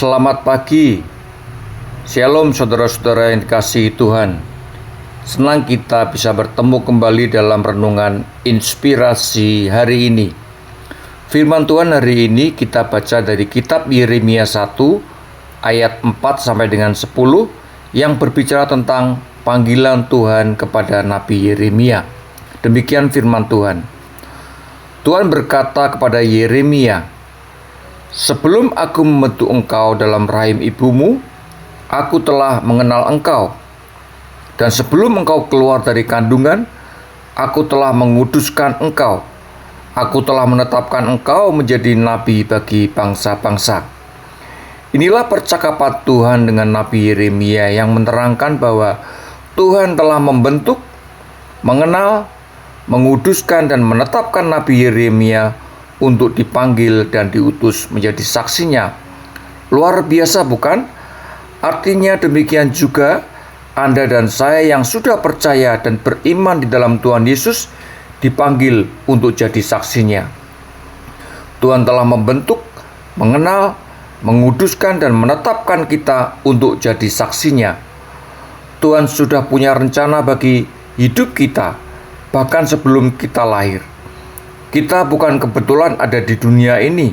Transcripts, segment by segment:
Selamat pagi, Shalom saudara-saudara yang dikasihi Tuhan. Senang kita bisa bertemu kembali dalam renungan inspirasi hari ini. Firman Tuhan hari ini kita baca dari kitab Yeremia 1 ayat 4 sampai dengan 10 yang berbicara tentang panggilan Tuhan kepada Nabi Yeremia. Demikian firman Tuhan. Tuhan berkata kepada Yeremia, "Sebelum aku membentuk engkau dalam rahim ibumu, aku telah mengenal engkau. Dan sebelum engkau keluar dari kandungan, aku telah menguduskan engkau. Aku telah menetapkan engkau menjadi nabi bagi bangsa-bangsa." Inilah percakapan Tuhan dengan Nabi Yeremia yang menerangkan bahwa Tuhan telah membentuk, mengenal, menguduskan dan menetapkan Nabi Yeremia untuk dipanggil dan diutus menjadi saksinya. Luar biasa bukan? Artinya demikian juga Anda dan saya yang sudah percaya dan beriman di dalam Tuhan Yesus dipanggil untuk jadi saksinya. Tuhan telah membentuk, mengenal, menguduskan dan menetapkan kita untuk jadi saksinya. Tuhan sudah punya rencana bagi hidup kita bahkan sebelum kita lahir. Kita bukan kebetulan ada di dunia ini.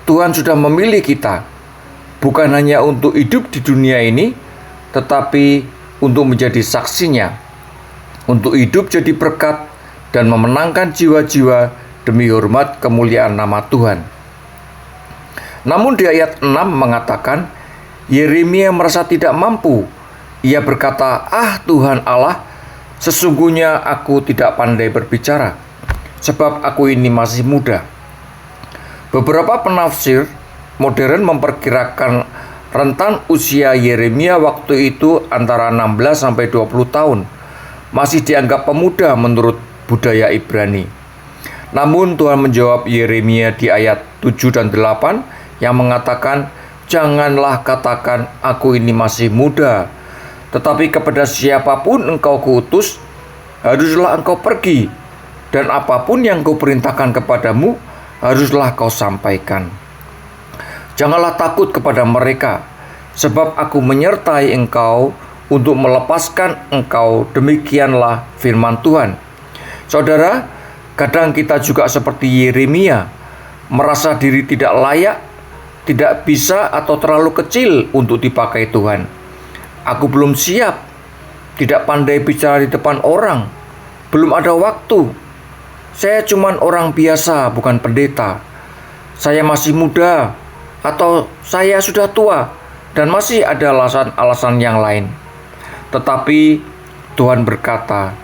Tuhan sudah memilih kita, bukan hanya untuk hidup di dunia ini, tetapi untuk menjadi saksinya, untuk hidup jadi berkat dan memenangkan jiwa-jiwa demi hormat kemuliaan nama Tuhan. Namun di ayat 6 mengatakan, Yeremia merasa tidak mampu. Ia berkata, Tuhan Allah, sesungguhnya aku tidak pandai berbicara, sebab aku ini masih muda." Beberapa penafsir modern memperkirakan rentan usia Yeremia waktu itu antara 16 sampai 20 tahun. Masih dianggap pemuda menurut budaya Ibrani. Namun Tuhan menjawab Yeremia di ayat 7 dan 8 yang mengatakan, "Janganlah katakan aku ini masih muda, tetapi kepada siapapun engkau kuutus, haruslah engkau pergi. Dan apapun yang kuperintahkan kepadamu, haruslah kau sampaikan. Janganlah takut kepada mereka, sebab aku menyertai engkau untuk melepaskan engkau. Demikianlah firman Tuhan." Saudara, kadang kita juga seperti Yeremia, merasa diri tidak layak, tidak bisa atau terlalu kecil untuk dipakai Tuhan. Aku belum siap, tidak pandai bicara di depan orang, belum ada waktu. Saya cuman orang biasa, bukan pendeta. Saya masih muda, atau saya sudah tua, dan masih ada alasan-alasan yang lain. Tetapi Tuhan berkata,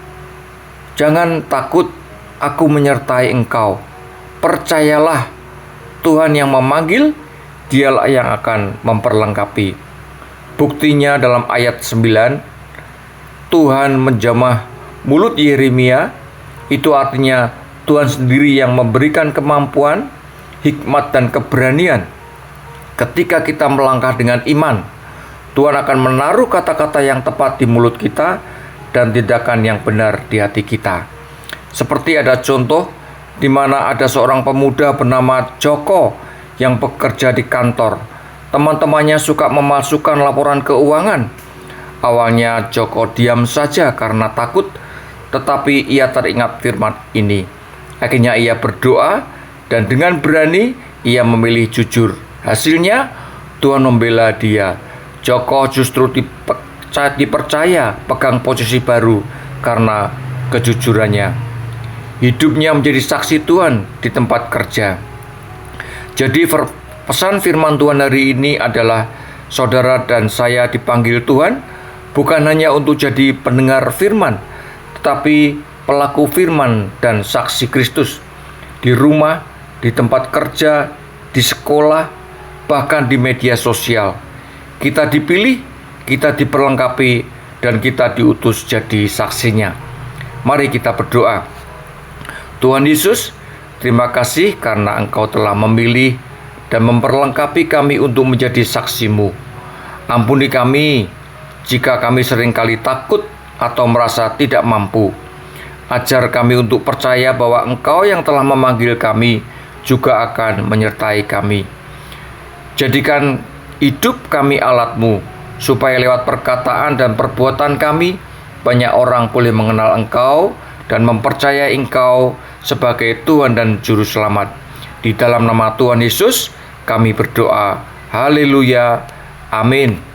"Jangan takut, aku menyertai engkau. Percayalah, Tuhan yang memanggil, dialah yang akan memperlengkapi." Buktinya dalam ayat 9, Tuhan menjamah mulut Yeremia. Itu artinya Tuhan sendiri yang memberikan kemampuan, hikmat dan keberanian. Ketika kita melangkah dengan iman, Tuhan akan menaruh kata-kata yang tepat di mulut kita dan tindakan yang benar di hati kita. Seperti ada contoh di mana ada seorang pemuda bernama Joko yang bekerja di kantor. Teman-temannya suka memalsukan laporan keuangan. Awalnya Joko diam saja karena takut, tetapi ia teringat firman ini. Akhirnya ia berdoa dan dengan berani ia memilih jujur. Hasilnya Tuhan membela dia. Joko justru dipercaya pegang posisi baru karena kejujurannya. Hidupnya menjadi saksi Tuhan di tempat kerja. Jadi pesan firman Tuhan hari ini adalah saudara dan saya dipanggil Tuhan bukan hanya untuk jadi pendengar firman, tetapi pelaku firman dan saksi Kristus di rumah, di tempat kerja, di sekolah, bahkan di media sosial. Kita dipilih, kita diperlengkapi, dan kita diutus jadi saksinya. Mari kita berdoa. Tuhan Yesus, terima kasih karena Engkau telah memilih dan memperlengkapi kami untuk menjadi saksi-Mu. Ampuni kami jika kami seringkali takut atau merasa tidak mampu. Ajar kami untuk percaya bahwa Engkau yang telah memanggil kami juga akan menyertai kami. Jadikan Hidup kami alat-Mu, supaya lewat perkataan dan perbuatan kami, banyak orang boleh mengenal Engkau dan mempercayai Engkau sebagai Tuhan dan Juru Selamat. Di dalam nama Tuhan Yesus, kami berdoa. Haleluya. Amin.